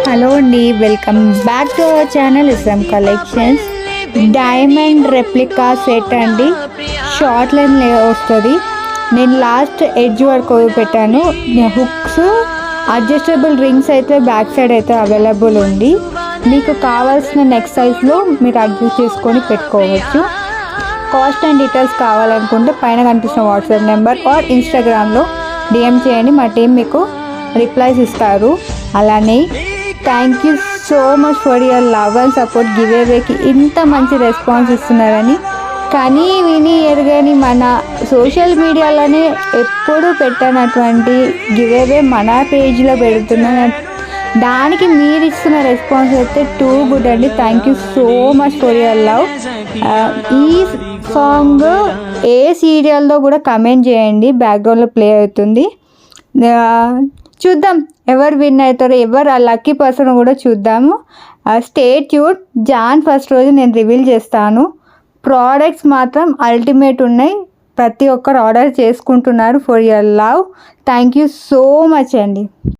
Hello అండి, welcome back to our channel Islam collections. Diamond replica set అండి, short line వస్తుంది. నేను last edge వరకు పెట్టాను. హుక్స్, అడ్జస్టబుల్ రింగ్స్ అయితే బ్యాక్ సైడ్ అయితే అవైలబుల్ ఉంది. మీకు కావాల్సిన నెక్ సైజ్లో మీరు అడ్జస్ట్ చేసుకొని పెట్టుకోవచ్చు. కాస్ట్ అండ్ డీటెయిల్స్ కావాలనుకుంటే పైన కనిపిస్తున్న వాట్సాప్ నెంబర్ ఆర్ ఇన్స్టాగ్రామ్లో డిఎం చేయండి, మా టీం మీకు రిప్లైస్ ఇస్తారు. అలానే thank you so much for your love and support. Give అవేకి ఇంత మంచి రెస్పాన్స్ ఇస్తున్నారని కానీ విని ఎరగని మన సోషల్ మీడియాలోనే ఎప్పుడు పెట్టనటువంటి గివ్ అవే మన పేజ్లో పెడుతున్న దానికి మీరు ఇస్తున్న రెస్పాన్స్ అయితే టూ గుడ్ అండి. Thank you so much for your love. ఈ సాంగ్ ఏ సీరియల్లో కూడా కమెంట్ చేయండి, బ్యాక్గ్రౌండ్లో ప్లే అవుతుంది. చూద్దాం ఎవరు విన్ అవుతారో, ఎవరు ఆ లక్కీ పర్సన్ కూడా చూద్దాము. Stay tune. జాన్ ఫస్ట్ రోజు నేను రివీల్ చేస్తాను. ప్రోడక్ట్స్ మాత్రం అల్టిమేట్ ఉన్నాయి. ప్రతి ఒక్కరు ఆర్డర్ చేసుకుంటున్నారు. For your love thank you so much అండి.